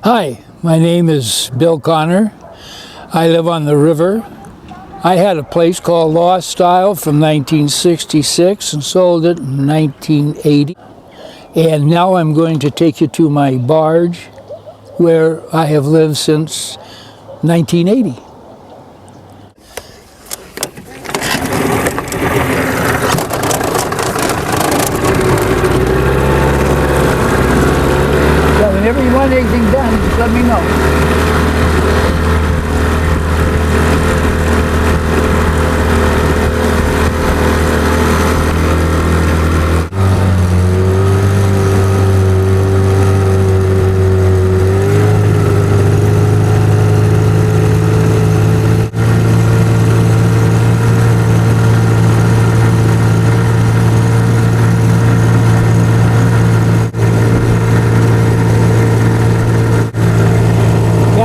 Hi, my name is Bill Connor. I live on the river. I had a place called Lost Style from 1966 and sold it in 1980. And now I'm going to take you to my barge where I have lived since 1980. So whenever you want anything done, just let me know.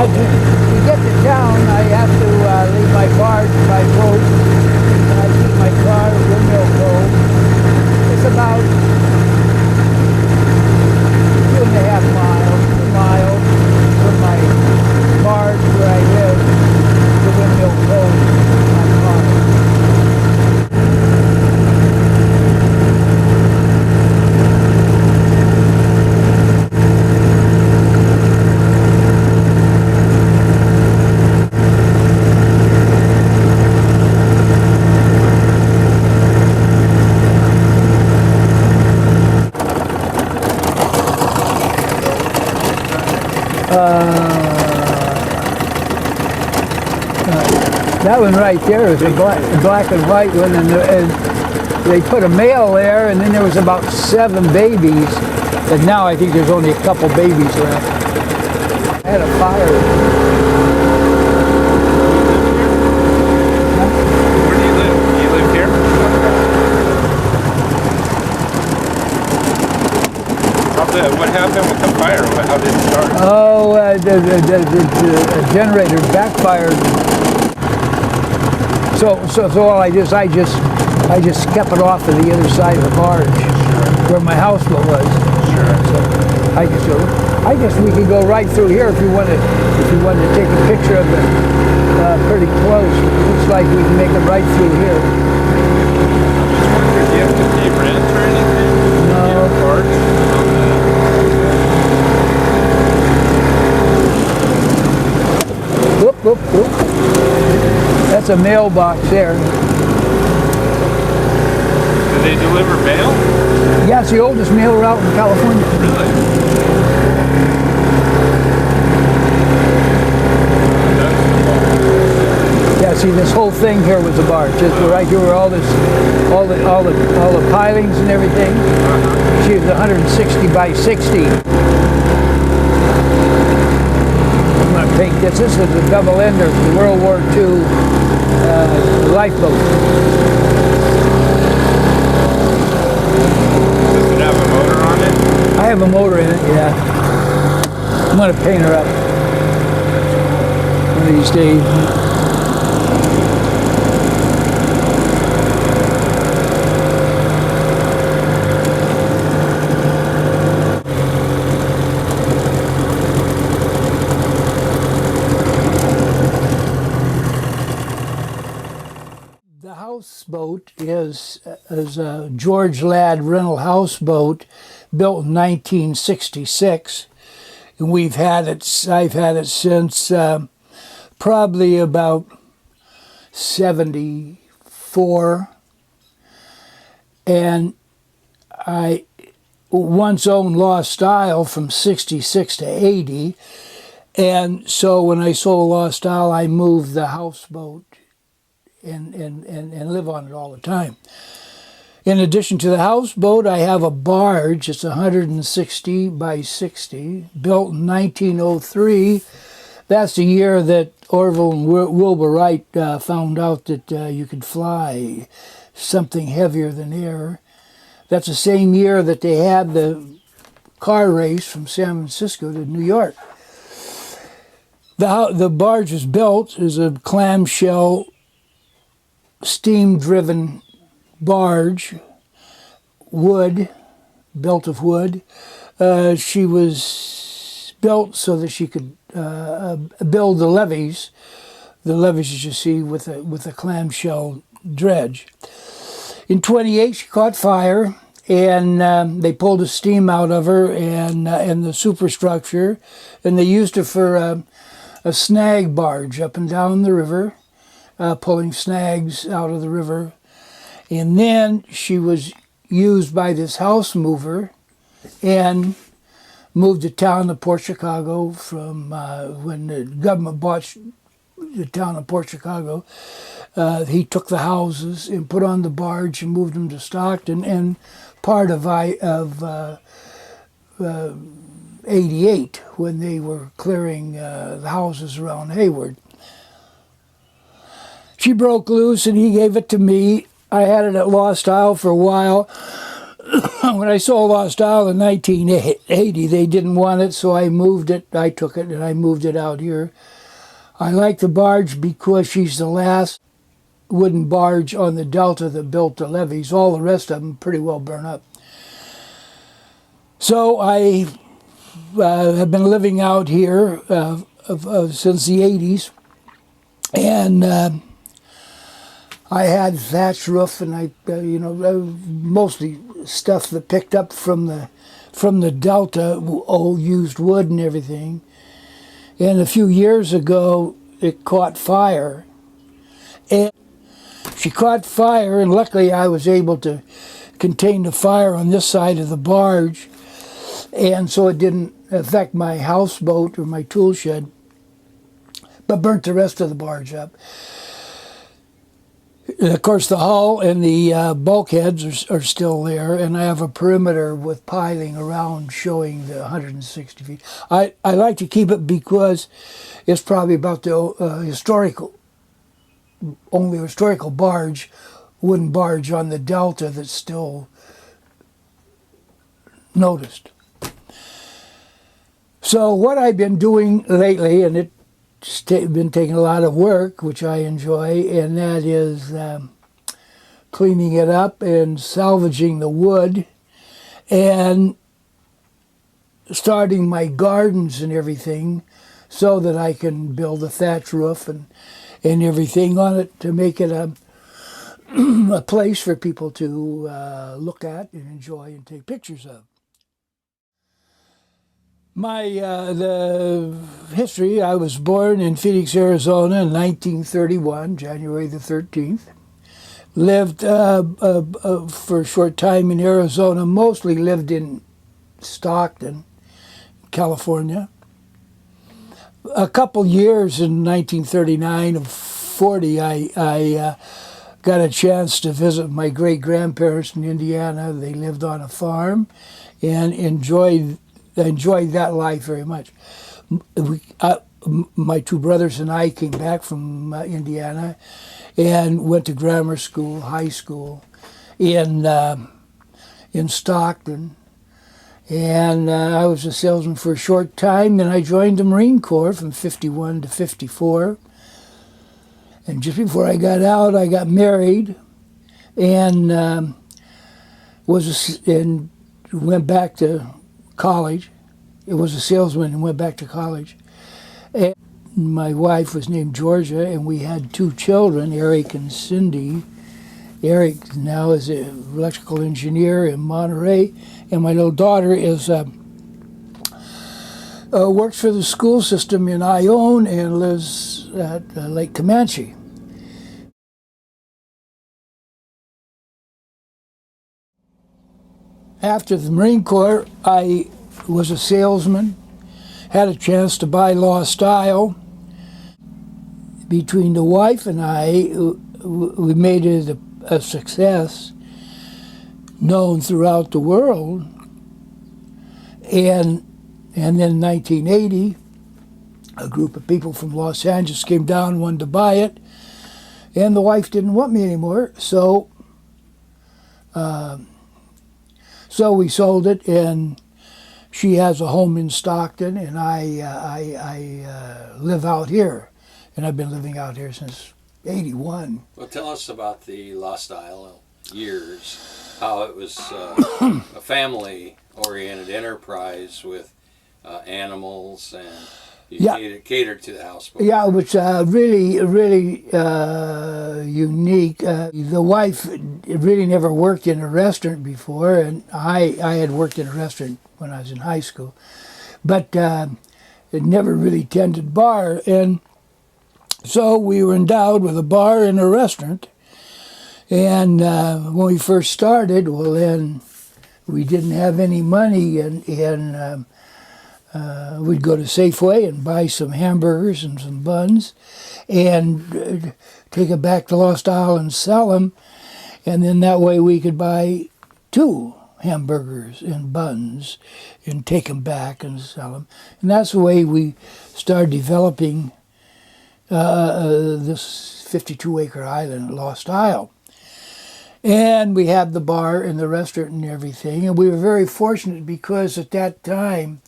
To get to town, I have to leave my barge by boat, and I keep my car at Windmill Cove. It's about 2.5 miles, 2 miles from my barge where I live to Windmill Cove in my car. That one right there is a black and white one, and they put a male there, and then there was about 7 babies, and now I think there's only a couple babies left. I had a fire. Where do you live? Do you live here? What happened with the fire? How did it start? Oh, the generator backfired. So all I just kept it off of the other side of the barge, where my houseboat was. Sure. So I guess we could go right through here if you wanted to take a picture of it pretty close. Looks like we can make it right through here. Do you have to pay rent or anything? No. Barge? Whoop, whoop, whoop. That's a mailbox there. Do they deliver mail? Yeah, it's the oldest mail route in California. Really? Yeah, see, this whole thing here was a barge. Just right here where all the pilings and everything. She was 160 by 60. I'm going to paint this. This is a double ender for the World War II lifeboat. Does it have a motor on it? I have a motor in it, yeah. I'm going to paint her up one of these days. The houseboat is a George Ladd rental houseboat built in 1966, and I've had it since probably about 74, and I once owned Lost Style from 66 to 80, and so when I sold Lost Style, I moved the houseboat and live on it all the time. In addition to the houseboat, I have a barge. It's 160 by 60, built in 1903. That's the year that Orville and Wilbur Wright found out that you could fly something heavier than air. That's the same year that they had the car race from San Francisco to New York. The barge was built as a clamshell steam-driven barge, built of wood. She was built so that she could build the levees. The levees, as you see, with a clamshell dredge. In 28, she caught fire, and they pulled the steam out of her and the superstructure, and they used it for a snag barge up and down the river, pulling snags out of the river. And then she was used by this house mover and moved to town of Port Chicago from when the government bought the town of Port Chicago. He took the houses and put on the barge and moved them to Stockton. And part of 88, when they were clearing the houses around Hayward, she broke loose and he gave it to me. I had it at Lost Isle for a while. When I sold Lost Isle in 1980, they didn't want it, so I moved it. I took it and I moved it out here. I like the barge because she's the last wooden barge on the Delta that built the levees. All the rest of them pretty well burned up. So I have been living out here since the 80s, and I had thatch roof, and I, mostly stuff that picked up from the Delta, old used wood and everything. And a few years ago, it caught fire. And she caught fire, and luckily I was able to contain the fire on this side of the barge, and so it didn't affect my houseboat or my tool shed, but burnt the rest of the barge up. And of course, the hull and the bulkheads are still there, and I have a perimeter with piling around showing the 160 feet. I like to keep it because it's probably about the only historical barge, wooden barge on the Delta that's still noticed. So what I've been doing lately, and it's been taking a lot of work, which I enjoy, and that is cleaning it up and salvaging the wood and starting my gardens and everything so that I can build a thatch roof and everything on it to make it a place for people to look at and enjoy and take pictures of. The history, I was born in Phoenix, Arizona in 1931, January the 13th. Lived for a short time in Arizona, mostly lived in Stockton, California. A couple years in 1939 and 40, I got a chance to visit my great-grandparents in Indiana. They lived on a farm and enjoyed that life very much. My two brothers and I came back from Indiana and went to grammar school, high school in Stockton. And I was a salesman for a short time. Then I joined the Marine Corps from 51 to 54. And just before I got out, I got married and went back to college. It was a salesman and went back to college. And my wife was named Georgia, and we had two children, Eric and Cindy. Eric now is an electrical engineer in Monterey, and my little daughter is works for the school system in Ione and lives at Lake Comanche. After the Marine Corps, I was a salesman, had a chance to buy Lost Isle. Between the wife and I, we made it a success, known throughout the world. And then in 1980, a group of people from Los Angeles came down, wanted to buy it, and the wife didn't want me anymore, so we sold it, and she has a home in Stockton, and I live out here, and I've been living out here since 81. Well, tell us about the Lost Isle years, how it was a family-oriented enterprise with animals, and you Yeah. catered to the houseboat. Yeah, it was really, really unique. The wife really never worked in a restaurant before, and I had worked in a restaurant when I was in high school, but it never really tended bar. And so we were endowed with a bar and a restaurant. And when we first started, well, then we didn't have any money, and we'd go to Safeway and buy some hamburgers and some buns and take it back to Lost Isle and sell them. And then that way we could buy 2 hamburgers and buns and take them back and sell them. And that's the way we started developing this 52-acre island at Lost Isle. And we had the bar and the restaurant and everything. And we were very fortunate because at that time,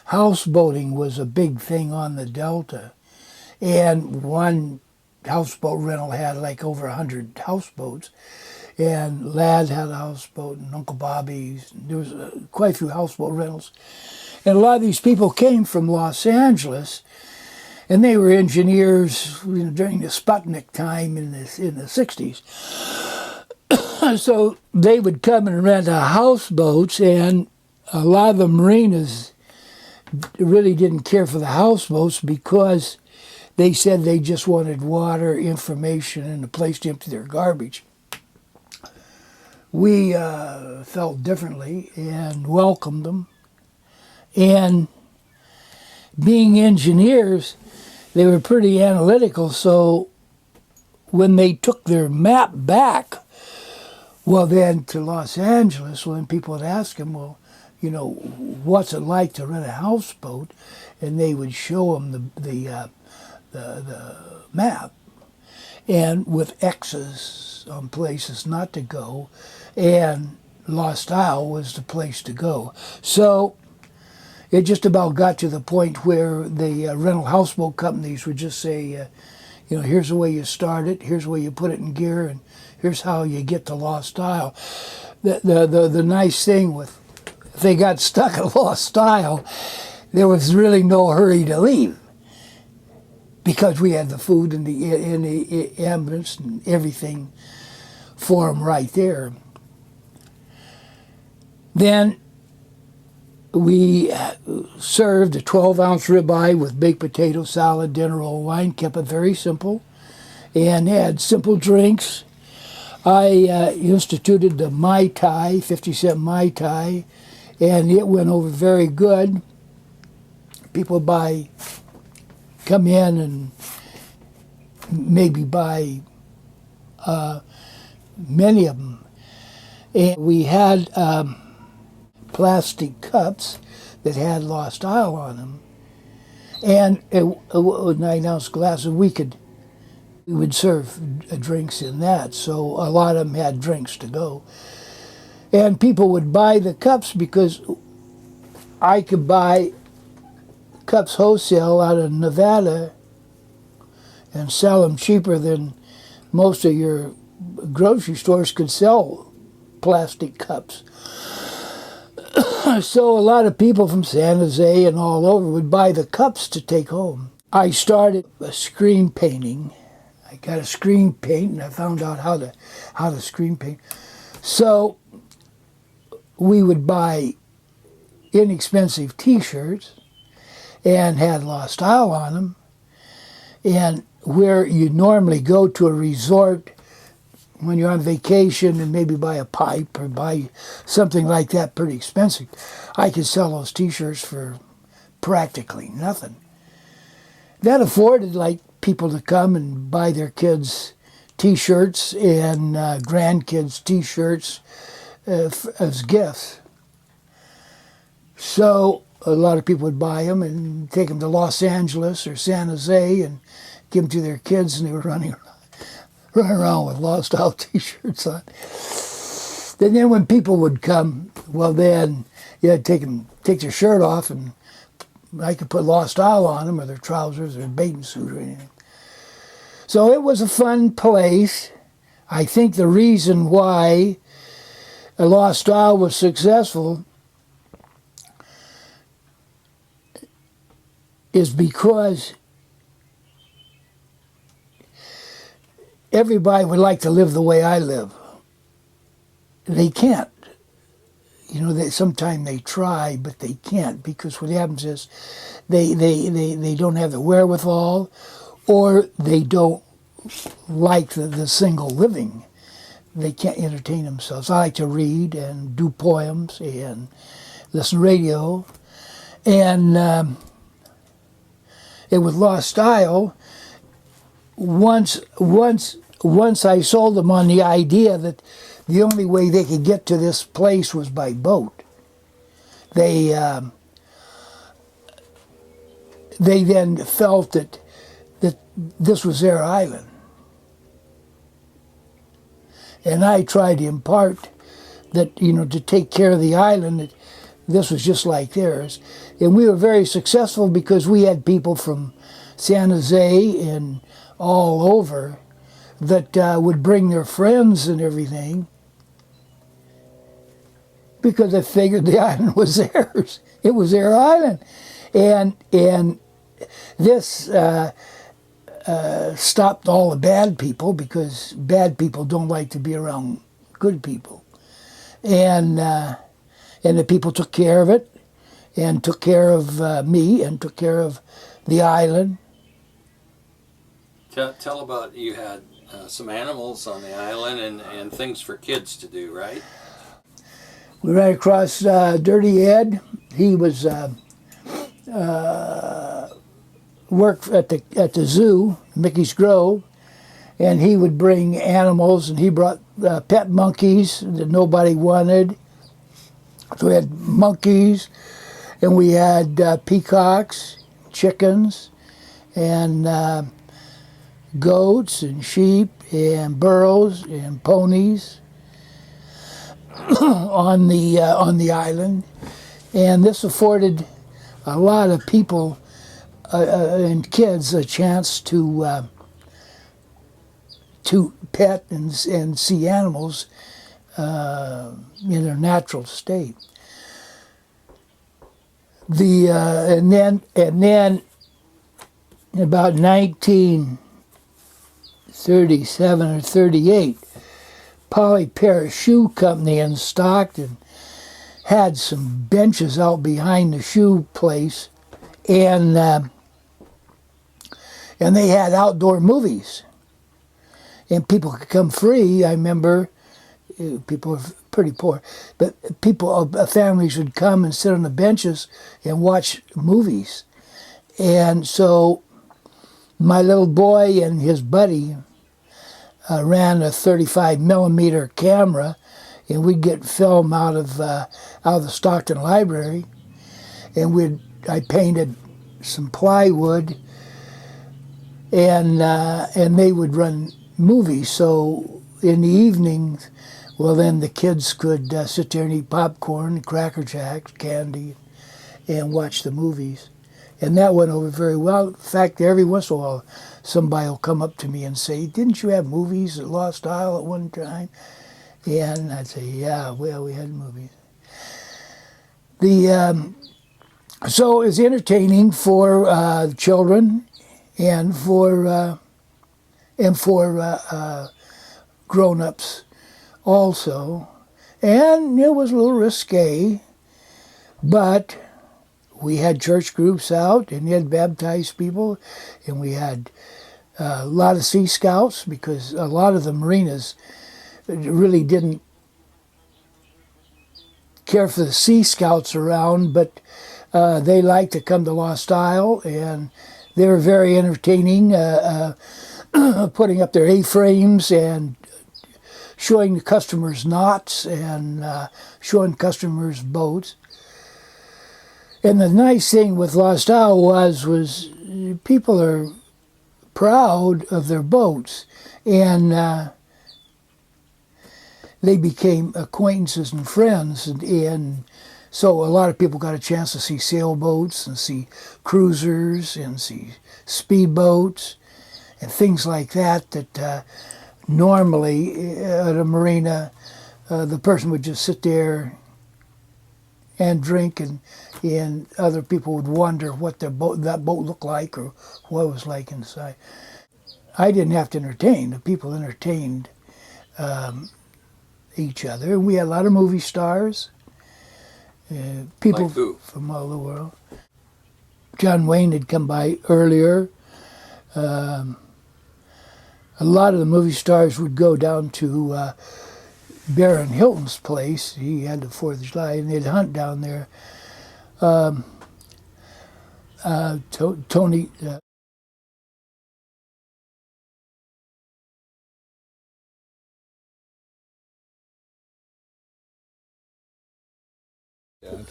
houseboating was a big thing on the Delta. And one houseboat rental had like over 100 houseboats. And Lad had a houseboat, and Uncle Bobby's. There was quite a few houseboat rentals. And a lot of these people came from Los Angeles, and they were engineers during the Sputnik time in the 60s. So they would come and rent houseboats, and a lot of the marinas really didn't care for the houseboats because they said they just wanted water, information, and a place to empty their garbage. We felt differently and welcomed them. And being engineers, they were pretty analytical, so when they took their map back, well, then to Los Angeles, when people would ask them, well, what's it like to rent a houseboat? And they would show them the map, and with X's on places not to go, and Lost Isle was the place to go. So it just about got to the point where the rental houseboat companies would just say, here's the way you start it, here's the way you put it in gear, and here's how you get to Lost Isle. The nice thing with, if they got stuck at Lost Isle, there was really no hurry to leave because we had the food and the ambulance and everything for them right there. Then we served a 12-ounce ribeye with baked potato salad, dinner roll, wine, kept it very simple, and had simple drinks. I instituted the Mai Tai, 50-cent Mai Tai, and it went over very good. People come in and maybe buy many of them. And we had plastic cups that had Lost Isle on them, and a 9-ounce glass, and we would serve drinks in that, so a lot of them had drinks to go. And people would buy the cups because I could buy cups wholesale out of Nevada and sell them cheaper than most of your grocery stores could sell plastic cups. So a lot of people from San Jose and all over would buy the cups to take home. I started a screen painting. I got a screen paint, and I found out how to screen paint. So we would buy inexpensive T-shirts and had Lost Isle on them. And where you normally go to a resort when you're on vacation and maybe buy a pipe or buy something like that pretty expensive, I could sell those T-shirts for practically nothing. That afforded people to come and buy their kids T-shirts and grandkids T-shirts as gifts. So a lot of people would buy them and take them to Los Angeles or San Jose and give them to their kids, and they were running around with Lost Isle T-shirts on. And then when people would come, well, then you had to take their shirt off, and I could put Lost Isle on them, or their trousers, or bathing suit, or anything. So it was a fun place. I think the reason why Lost Isle was successful is because everybody would like to live the way I live. They can't. You know, sometimes they try, but they can't, because what happens is they don't have the wherewithal, or they don't like the single living. They can't entertain themselves. I like to read and do poems and listen to radio. And with Lost Style, once I sold them on the idea that the only way they could get to this place was by boat, they then felt that this was their island. And I tried to impart that, you know, to take care of the island, that this was just like theirs. And we were very successful because we had people from San Jose and all over that would bring their friends and everything, because they figured the island was theirs. It was their island. And this stopped all the bad people, because bad people don't like to be around good people. And the people took care of it, and took care of me, and took care of the island. Tell about, you had some animals on the island and things for kids to do, right? We ran across Dirty Ed. He was worked at the zoo, Mickey's Grove, and he would bring animals, and he brought pet monkeys that nobody wanted. So we had monkeys, and we had peacocks, chickens, and goats and sheep and burros and ponies on the island. And this afforded a lot of people and kids a chance to pet and see animals in their natural state. And then about 1937 or 38, Polly Paris Shoe Company in Stockton had some benches out behind the shoe place, and they had outdoor movies, and people could come free. I remember people were pretty poor, but families would come and sit on the benches and watch movies. And so my little boy and his buddy ran a 35 millimeter camera, and we'd get film out of the Stockton Library, and I painted some plywood, and they would run movies. So in the evenings, well, then the kids could sit there and eat popcorn, Cracker Jacks, candy, and watch the movies. And that went over very well. In fact, every once in a while, somebody will come up to me and say, "Didn't you have movies at Lost Isle at one time?" And I'd say, "Yeah, well, we had movies." So it's entertaining for children and for grown-ups also. And it was a little risque, but we had church groups out, and we had baptized people, and we had a lot of Sea Scouts, because a lot of the marinas really didn't care for the Sea Scouts around, but they liked to come to Lost Isle, and they were very entertaining, putting up their A-frames and showing the customers knots and showing customers boats. And the nice thing with Lost Isle was people are proud of their boats, and they became acquaintances and friends, and so a lot of people got a chance to see sailboats and see cruisers and see speedboats and things like that normally at a marina the person would just sit there and drink, and other people would wonder what that boat looked like or what it was like inside. I didn't have to entertain. The people entertained each other. We had a lot of movie stars, people Like who? from all the world. John Wayne had come by earlier. A lot of the movie stars would go down to Baron Hilton's place. He had the 4th of July, and they'd hunt down there. Tony.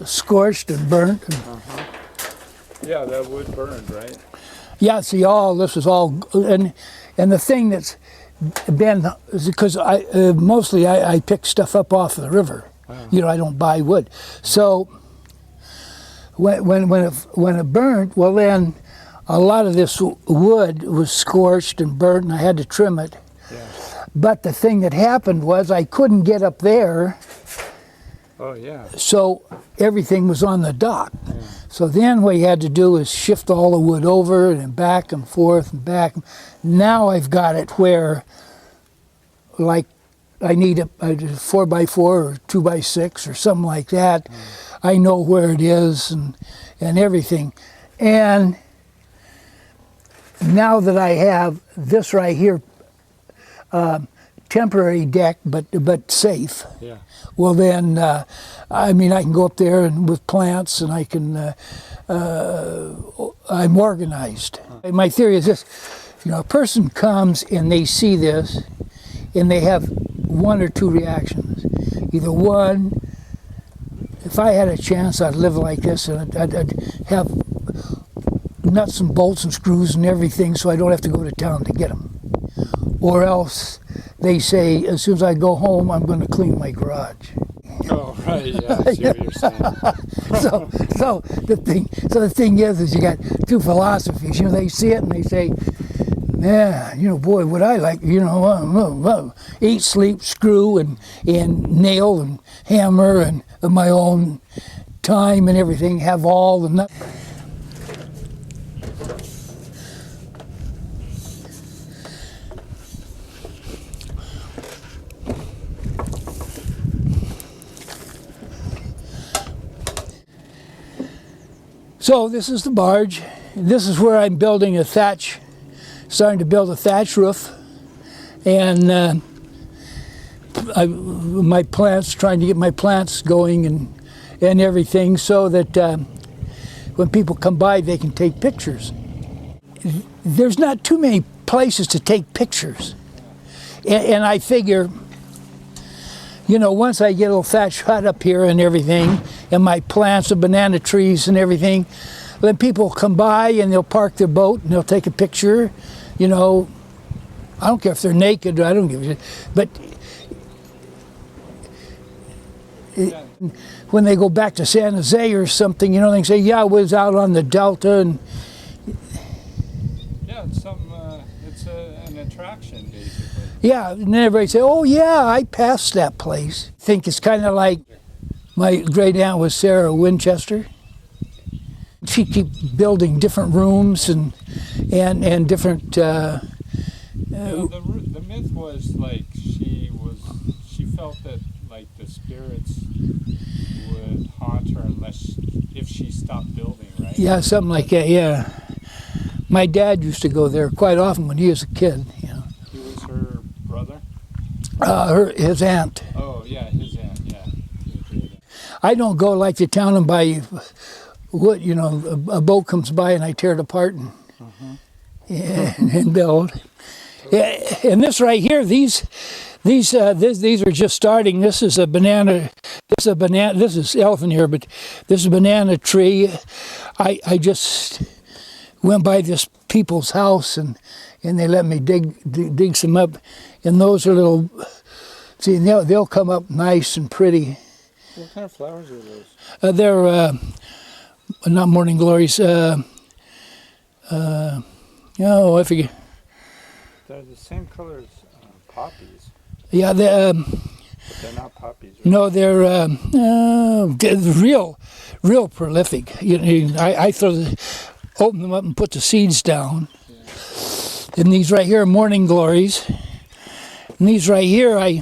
Scorched and burnt. Yeah, that wood burned, right? Yeah, see, all this is all, and the thing that's been is because mostly I pick stuff up off the river. You know, I don't buy wood. So when it burned, well then a lot of this wood was scorched and burnt, and I had to trim it. Yeah. But the thing that happened was I couldn't get up there. Oh, yeah. So everything was on the dock. Yeah. So then what you had to do is shift all the wood over and back and forth and back. Now I've got it where, like, I need a 4x4 or 2x6 or something like that. I know where it is and everything. And now that I have this right here, temporary deck, but safe. Yeah. Well then, I mean, I can go up there and with plants, and I can. I'm organized. My theory is this: you know, a person comes and they see this, and they have one or two reactions. Either one, if I had a chance, I'd live like this, and I'd have nuts and bolts and screws and everything, so I don't have to go to town to get them. Or else they say, as soon as I go home, I'm going to clean my garage. Oh, right, yeah, I see what you're saying. so the thing is you got two philosophies. You know, they see it and they say, man, you know, boy, would I like, you know, eat, sleep, screw, and nail and hammer and my own time and everything, have all the nuts. So this is the barge. This is where I'm building a starting to build a thatch roof. And my plants, trying to get my plants going and everything so that when people come by, they can take pictures. There's not too many places to take pictures. And I figure, you know, once I get a little thatch hut up here and everything, and my plants of banana trees and everything, then people will come by and they'll park their boat and they'll take a picture. You know, I don't care if they're naked, I don't give a shit. But when they go back to San Jose or something, you know, they can say, yeah, I was out on the Delta. And yeah, it's an attraction, basically. yeah, and then everybody say, oh yeah, I passed that place. I think it's kind of like my great aunt was Sara Winchester. She kept building different rooms and different. The myth was like she felt that like the spirits would haunt her if she stopped building, right? Yeah, something like that. Yeah, my dad used to go there quite often when he was a kid. You know. He was her brother. His aunt. Oh yeah, his aunt. Yeah. I don't go like to town and buy wood. You know, a boat comes by and I tear it apart and build. Yeah, and this right here, these are just starting. This is a banana. This is elephant here, but this is a banana tree. I just went by this people's house and they let me dig some up, and those are little. See, they'll come up nice and pretty. What kind of flowers are those? They're not morning glories. Oh, I forget. They're the same color as poppies. Yeah, But they're not puppies, right? No, they're real prolific. I open them up and put the seeds down. Yeah. And these right here are morning glories. And these right here, I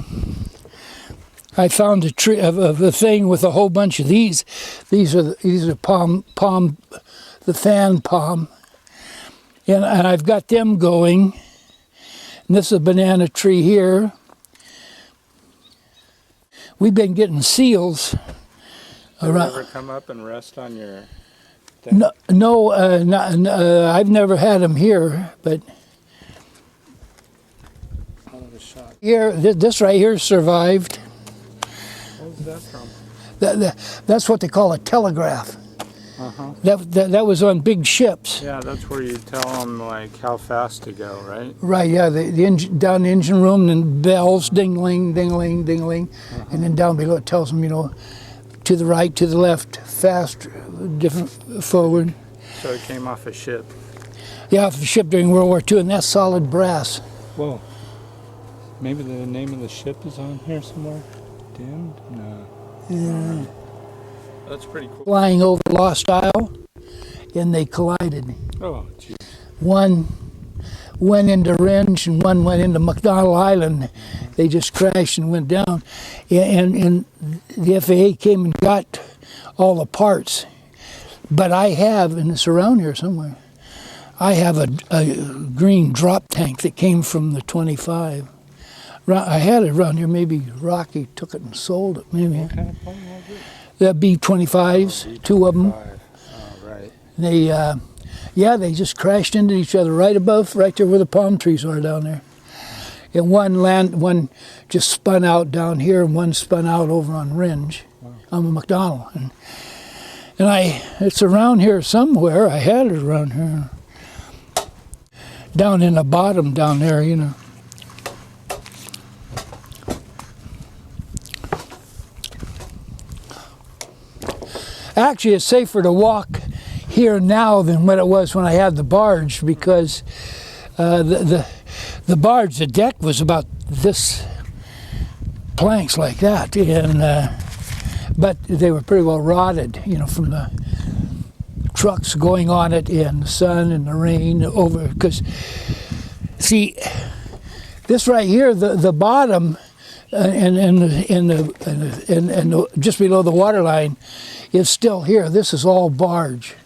found a tree of a thing with a whole bunch of these. These are palm, the fan palm, and I've got them going. And this is a banana tree here. We've been getting seals. Do they ever come up and rest on your thing? No, I've never had them here, but here, this right here survived. What was that from? That's what they call a telegraph. Uh-huh. That was on big ships. Yeah, that's where you tell them like how fast to go, right? Right, yeah, the engine, down the engine room, and bells, ding-ling, ding-ling, ding-ling, and then down below it tells them, to the right, to the left, fast, different, forward. So it came off a ship. Yeah, off a ship during World War II, and that's solid brass. Whoa. Maybe the name of the ship is on here somewhere? Dimmed? No. Yeah. That's pretty cool. Flying over Lost Isle, and they collided. Oh, geez. One went into Rindge and one went into McDonald Island. They just crashed and went down. And the FAA came and got all the parts. But I have, and it's around here somewhere, I have a green drop tank that came from the 25. I had it around here. Maybe Rocky took it and sold it. Maybe. What kind of plane was it? The B-25s, two of them. Oh, right. They just crashed into each other right there where the palm trees are down there. And one just spun out down here, and one spun out over on Rindge, on the McDonald. And it's around here somewhere. I had it around here, down in the bottom down there, Actually, it's safer to walk here now than what it was when I had the barge, because the barge, the deck was about this, planks like that, and but they were pretty well rotted, from the trucks going on it and the sun and the rain over. Because see, this right here, the bottom and just below the water line is still here. This is all barge.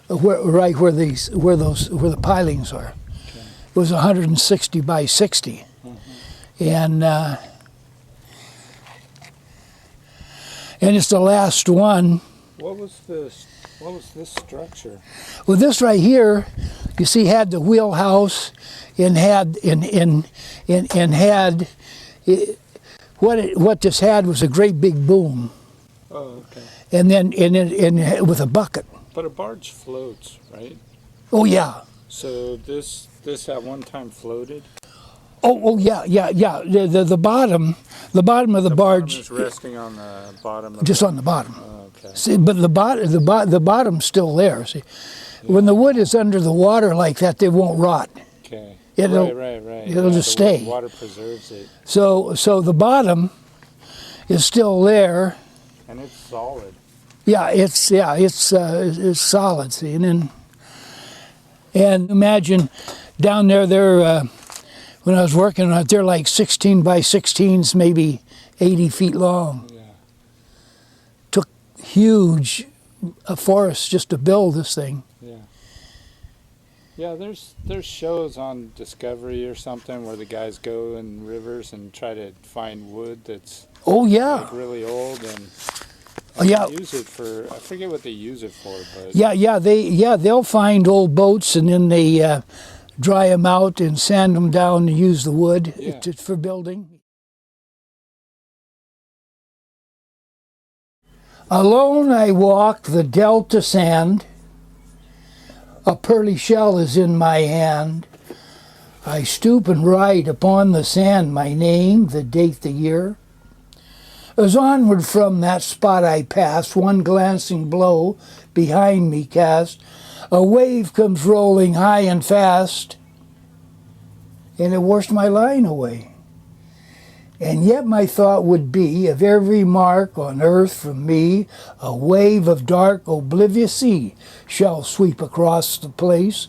Right where the pilings are. Okay. It was 160 by 60, and it's the last one. What was this structure? Well, this right here, you see, had the wheelhouse and had what this had was a great big boom. Oh, okay. And then with a bucket. But a barge floats, right? Oh yeah. So this at one time floated? Oh yeah. The bottom of the barge bottom is resting on the bottom. Just on the bottom. Oh, okay. See, but the bottom's still there. See, when the wood is under the water like that, they won't rot. Okay. Right. It'll just stay. Water preserves it. So the bottom is still there. And it's solid. Yeah, it's solid. See, and imagine down there, when I was working on it, they're like 16 by 16s, maybe 80 feet long. Yeah. Took huge forests just to build this thing. Yeah. Yeah, there's shows on Discovery or something where the guys go in rivers and try to find wood that's like really old and use it for, I forget what they use it for, but they'll find old boats and then they dry them out and sand them down to use the wood for building. Alone I walk the delta sand. A pearly shell is in my hand. I stoop and write upon the sand my name, the date, the year. As onward from that spot I pass, one glancing blow behind me cast, a wave comes rolling high and fast, and it washed my line away. And yet my thought would be, of every mark on earth from me, a wave of dark oblivious sea shall sweep across the place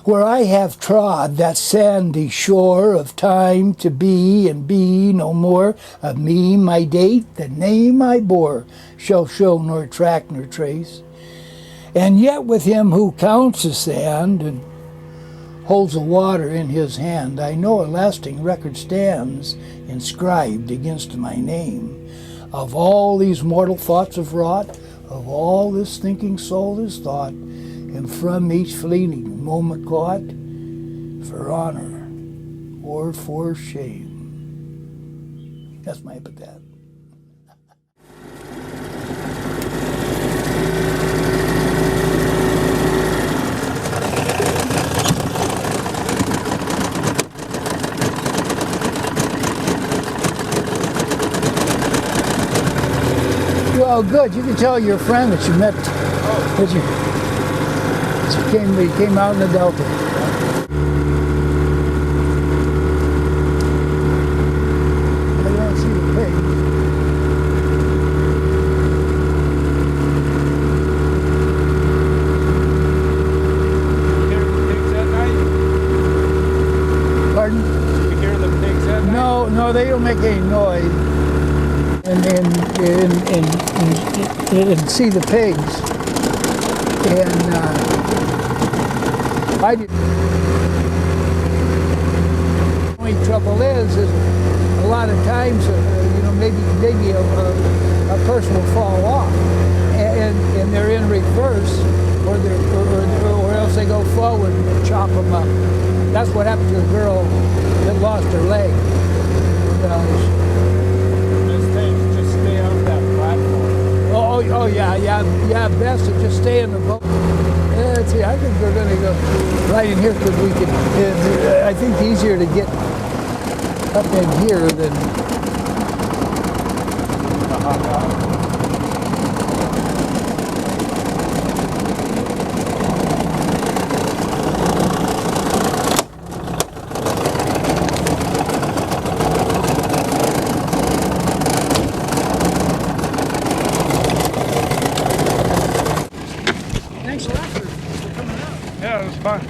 where I have trod that sandy shore of time to be and be no more. Of me my date, the name I bore, shall show nor track nor trace. And yet with him who counts the sand and holds the water in his hand, I know a lasting record stands inscribed against my name. Of all these mortal thoughts of wrought, of all this thinking soul is thought, and from each fleeting moment caught, for honor or for shame. That's my epithet. Well, good. You can tell your friend that you met. That you came out in the Delta. I don't see the pigs. You hear the pigs at night? Pardon? You hear the pigs at night? No, they don't make any noise. And see the pigs. And I didn't. The only trouble is a lot of times, maybe a person will fall off, and they're in reverse, or else they go forward and chop them up. That's what happened to the girl that lost her leg. Just stay off that platform. Oh yeah. Best to just stay in the boat. See, I think we're going to go right in here because we can. I think it's easier to get up in here than. Yeah, it was fun.